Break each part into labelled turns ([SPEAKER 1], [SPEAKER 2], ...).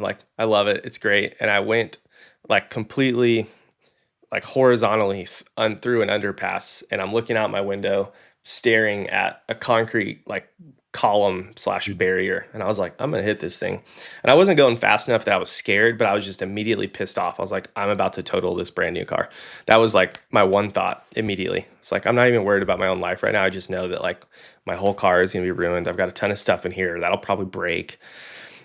[SPEAKER 1] like, I love it. It's great. And I went like completely like horizontally through an underpass, and I'm looking out my window staring at a concrete like column slash barrier, and I was like, I'm gonna hit this thing. And I wasn't going fast enough that I was scared, but I was just immediately pissed off. I was like, I'm about to total this brand new car. That was like my one thought immediately. It's like, I'm not even worried about my own life right now. I just know that like my whole car is gonna be ruined. I've got a ton of stuff in here that'll probably break.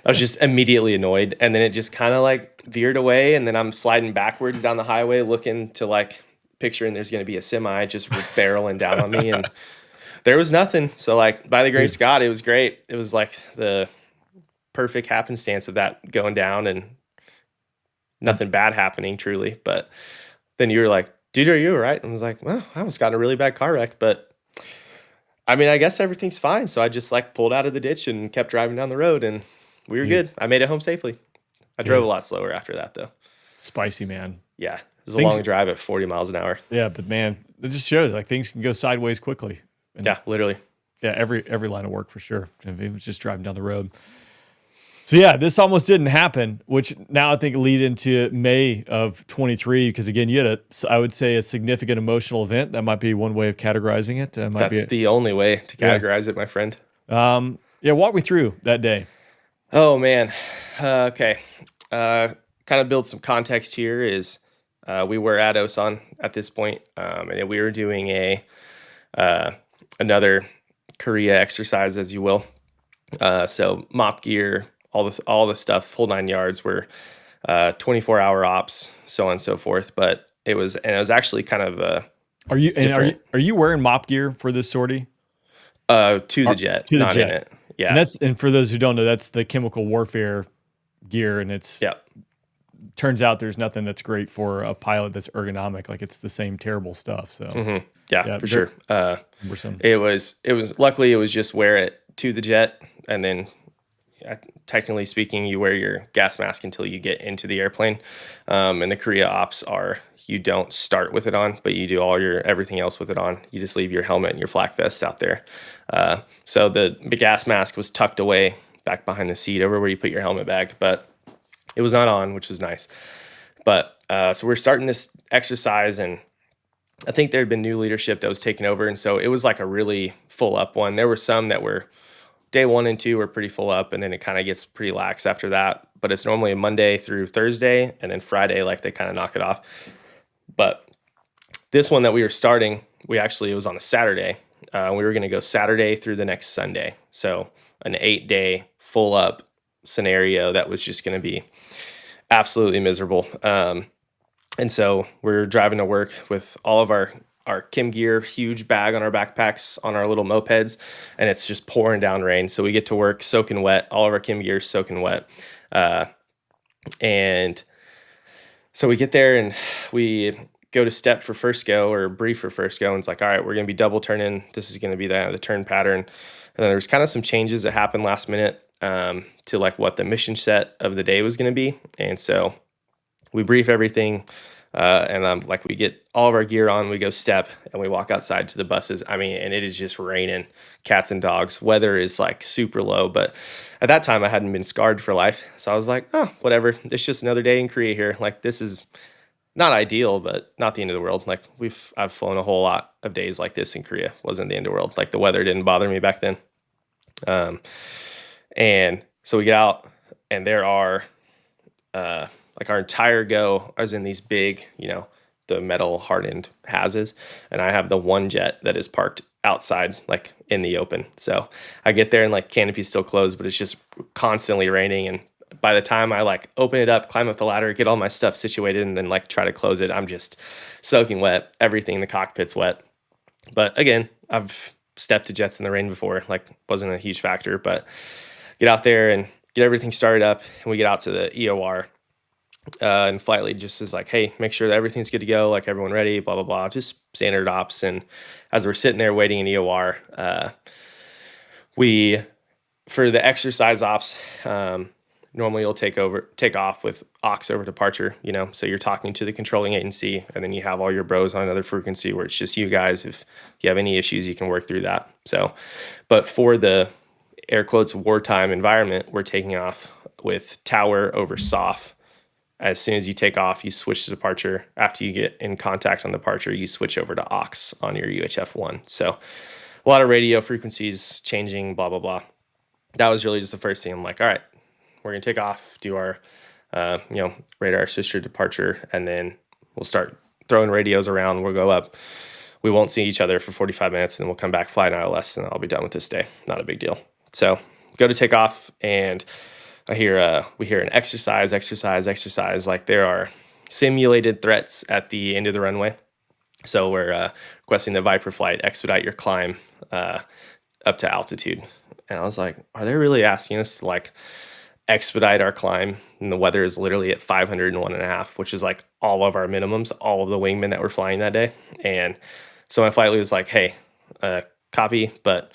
[SPEAKER 1] I was just immediately annoyed, and then it just kind of like veered away, and then I'm sliding backwards down the highway looking to like picturing there's going to be a semi just barreling down on me, and there was nothing. So like by the grace of God, it was great. It was like the perfect happenstance of that going down and nothing bad happening truly. But then you were like, dude, are you all right? And I was like, well, I almost got in a really bad car wreck, but I mean, I guess everything's fine. So I just like pulled out of the ditch and kept driving down the road, and we were good. I made it home safely. I drove a lot slower after that, though.
[SPEAKER 2] Spicy, man.
[SPEAKER 1] Yeah. It was a long drive at 40 miles an hour.
[SPEAKER 2] Yeah, but man, it just shows like things can go sideways quickly. And
[SPEAKER 1] yeah, literally.
[SPEAKER 2] Yeah, every line of work for sure. It was just driving down the road. So yeah, this almost didn't happen, which now I think lead into May of 23, because again, you had I would say a significant emotional event. That might be one way of categorizing it.
[SPEAKER 1] That's the only way to categorize it, my friend.
[SPEAKER 2] Yeah, walk me through that day.
[SPEAKER 1] Oh man. Okay. Kind of build some context here is we were at Osan at this point, and we were doing another Korea exercise, as you will. So mop gear, all the stuff, full 9 yards, were 24-hour ops, so on and so forth. But it was actually kind of
[SPEAKER 2] Are you wearing mop gear for this sortie?
[SPEAKER 1] To the jet, not in it. Yeah.
[SPEAKER 2] And for those who don't know, that's the chemical warfare gear, and it's turns out there's nothing that's great for a pilot that's ergonomic. Like it's the same terrible stuff. So
[SPEAKER 1] yeah, for sure. It was luckily it was just wear it to the jet, and then technically speaking, you wear your gas mask until you get into the airplane. And the Korea ops are, you don't start with it on, but you do everything else with it on. You just leave your helmet and your flak vest out there. So the gas mask was tucked away back behind the seat over where you put your helmet bag, but it was not on, which was nice. But so we're starting this exercise, and I think there had been new leadership that was taking over. And so it was like a really full up one. There were some that were day 1 and 2 were pretty full up, and then it kind of gets pretty lax after that. But it's normally a Monday through Thursday, and then Friday, like they kind of knock it off. But this one that we were starting, it was on a Saturday. We were going to go Saturday through the next Sunday. So an 8-day full up scenario that was just going to be absolutely miserable. And so we're driving to work with all of our Kim gear, huge bag on our backpacks, on our little mopeds, and it's just pouring down rain. So we get to work soaking wet, all of our Kim gear soaking wet. And so we get there and we go to step for first go, or brief for first go. And it's like, all right, we're going to be double turning. This is going to be the turn pattern. And then there's kind of some changes that happened last minute to like what the mission set of the day was going to be. And so we brief everything. And like we get all of our gear on, we go step, and we walk outside to the buses. I mean, and it is just raining cats and dogs. Weather is like super low, but at that time I hadn't been scarred for life. So I was like, oh, whatever. It's just another day in Korea here. Like this is not ideal, but not the end of the world. Like I've flown a whole lot of days like this in Korea. Wasn't the end of the world. Like the weather didn't bother me back then. And so we get out, and there are, like our entire go is in these big, the metal hardened hazes. And I have the one jet that is parked outside, like in the open. So I get there and like canopy's still closed, but it's just constantly raining. And by the time I like open it up, climb up the ladder, get all my stuff situated, and then like try to close it, I'm just soaking wet. Everything in the cockpit's wet. But again, I've stepped to jets in the rain before, like wasn't a huge factor, but get out there and get everything started up. And we get out to the EOR. And flight lead just is like, hey, make sure that everything's good to go, like everyone ready, blah, blah, blah, just standard ops. And as we're sitting there waiting in EOR, for the exercise ops, normally you'll take off with aux over departure, so you're talking to the controlling agency, and then you have all your bros on another frequency where it's just you guys. If you have any issues, you can work through that. So, but for the air quotes wartime environment, we're taking off with tower over SOF. As soon as you take off, you switch to departure. After you get in contact on departure, you switch over to aux on your UHF-1. So a lot of radio frequencies changing, blah, blah, blah. That was really just the first thing. I'm like, all right, we're going to take off, do our, radar assisted departure, and then we'll start throwing radios around. We'll go up. We won't see each other for 45 minutes, and then we'll come back, fly an ILS, and I'll be done with this day. Not a big deal. So go to take off, and we hear an exercise. Like there are simulated threats at the end of the runway. So we're requesting the Viper flight expedite your climb up to altitude. And I was like, are they really asking us to like expedite our climb? And the weather is literally at 501.5, which is like all of our minimums, all of the wingmen that were flying that day. And so my flight lead was like, hey, copy, but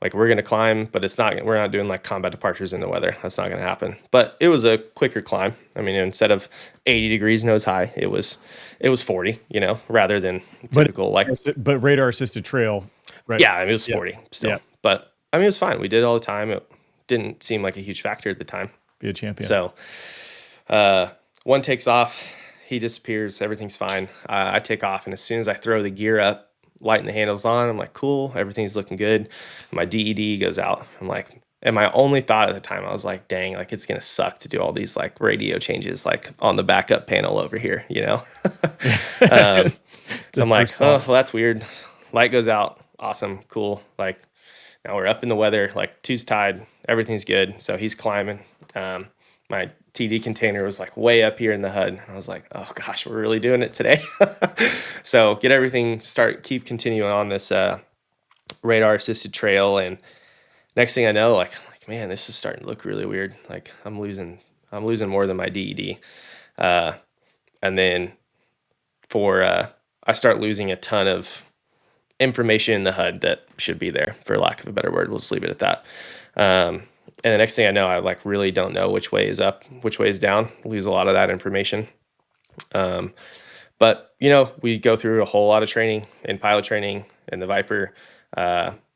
[SPEAKER 1] like we're going to climb, but we're not doing like combat departures in the weather. That's not going to happen. But it was a quicker climb. I mean, instead of 80 degrees nose high, it was 40, rather than typical
[SPEAKER 2] but radar assisted trail, right?
[SPEAKER 1] Yeah, I mean, it was 40 still. Yeah. But I mean, it was fine. We did it all the time. It didn't seem like a huge factor at the time.
[SPEAKER 2] Be a champion.
[SPEAKER 1] So one takes off, he disappears, everything's fine. I take off, and as soon as I throw the gear up, lighting the handles on, I'm like, cool, everything's looking good. My DED goes out. I'm like, and my only thought at the time, I was like, dang, like it's gonna suck to do all these like radio changes like on the backup panel over here, So I'm like, oh, well, that's weird. Light goes out, awesome, cool. Like now we're up in the weather, like two's tied, everything's good. So he's climbing. My TD container was like way up here in the HUD. I was like, oh gosh, we're really doing it today. So get everything, keep continuing on this radar assisted trail. And next thing I know, like, man, this is starting to look really weird. Like I'm losing more than my DED. And then I start losing a ton of information in the HUD that should be there, for lack of a better word. We'll just leave it at that. And the next thing I know, I like really don't know which way is up, which way is down. Lose a lot of that information. But we go through a whole lot of training in pilot training in the Viper.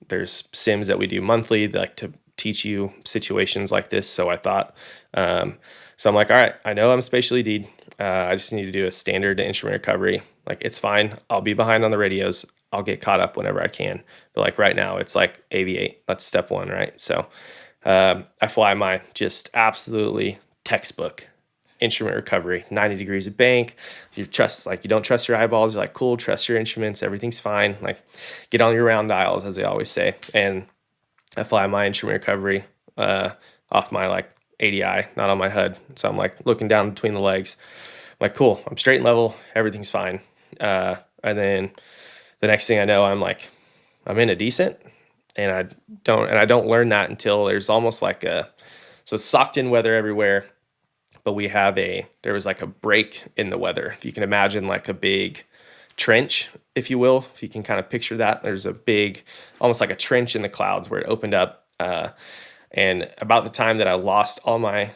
[SPEAKER 1] There's sims that we do monthly that like to teach you situations like this. So I thought, so I'm like, all right, I know I'm spatially D'd. I just need to do a standard instrument recovery. Like it's fine. I'll be behind on the radios. I'll get caught up whenever I can. But like right now, it's like aviate. That's step one, right? So I fly my just absolutely textbook instrument recovery, 90 degrees of bank. You don't trust your eyeballs. You're like, cool, trust your instruments. Everything's fine. Like get on your round dials, as they always say. And I fly my instrument recovery off my like ADI, not on my HUD. So I'm like looking down between the legs. I'm like, cool, I'm straight and level. Everything's fine. And then the next thing I know, I'm in a decent. And I don't learn that until there's almost like so it's socked in weather everywhere, but there was like a break in the weather. If you can imagine like a big trench, if you will, if you can kind of picture that, there's a big, almost like a trench in the clouds where it opened up. And about the time that I lost all my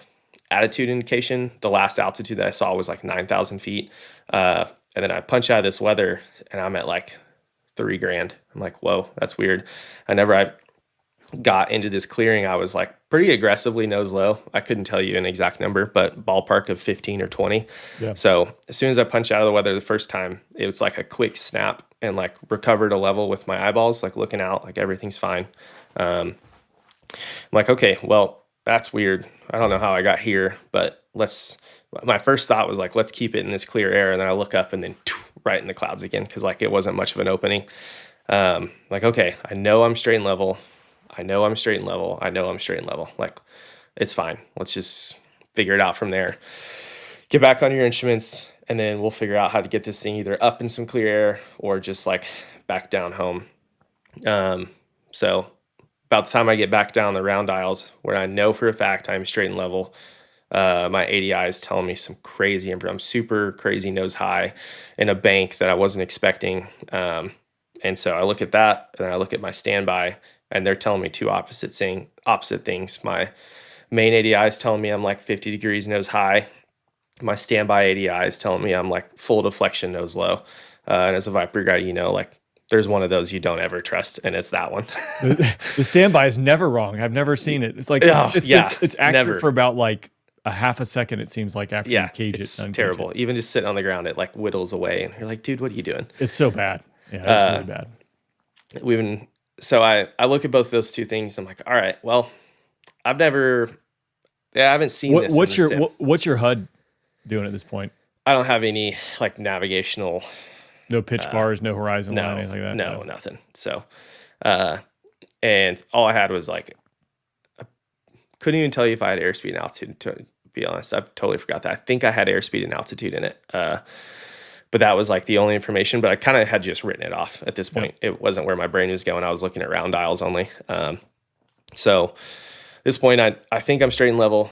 [SPEAKER 1] attitude indication, the last altitude that I saw was like 9,000 feet. And then I punch out of this weather and I'm at like $3,000. I'm like, whoa, that's weird. Whenever I got into this clearing, I was like pretty aggressively nose low. I couldn't tell you an exact number, but ballpark of 15 or 20. Yeah. So as soon as I punched out of the weather the first time, it was like a quick snap and like recovered a level with my eyeballs, like looking out, like everything's fine. I'm like, okay, well, that's weird. I don't know how I got here, but my first thought was like, let's keep it in this clear air. And then I look up and then right in the clouds again, because like it wasn't much of an opening. Like, okay, I know I'm straight and level. Like, it's fine. Let's just figure it out from there. Get back on your instruments, and then we'll figure out how to get this thing either up in some clear air or just like back down home. So about the time I get back down the round dials, where I know for a fact I'm straight and level, my ADI is telling me some crazy info. I'm super crazy nose high in a bank that I wasn't expecting. And so I look at that, and I look at my standby, and they're telling me two opposite things. My main ADI is telling me I'm like 50 degrees nose high. My standby ADI is telling me I'm like full deflection nose low. And as a Viper guy, like there's one of those you don't ever trust, and it's that one.
[SPEAKER 2] The standby is never wrong. I've never seen it. It's like, it's accurate never. For about like a half a second, it seems like, after you cage
[SPEAKER 1] it's
[SPEAKER 2] it.
[SPEAKER 1] terrible. Even just sitting on the ground, it like whittles away, and you're like, dude, what are you doing?
[SPEAKER 2] It's so bad. Yeah, it's really bad.
[SPEAKER 1] So I look at both those two things. I'm like, all right, well, I haven't seen this.
[SPEAKER 2] What's your HUD doing at this point?
[SPEAKER 1] I don't have any like navigational.
[SPEAKER 2] No pitch bars, no horizon line, anything like that.
[SPEAKER 1] No, nothing. So, and all I had was like, I couldn't even tell you if I had airspeed and altitude. To be honest, I've totally forgot that. I think I had airspeed and altitude in it. But that was like the only information, but I kind of had just written it off at this point. It wasn't where my brain was going. I was looking at round dials only. So at this point, I think I'm straight and level.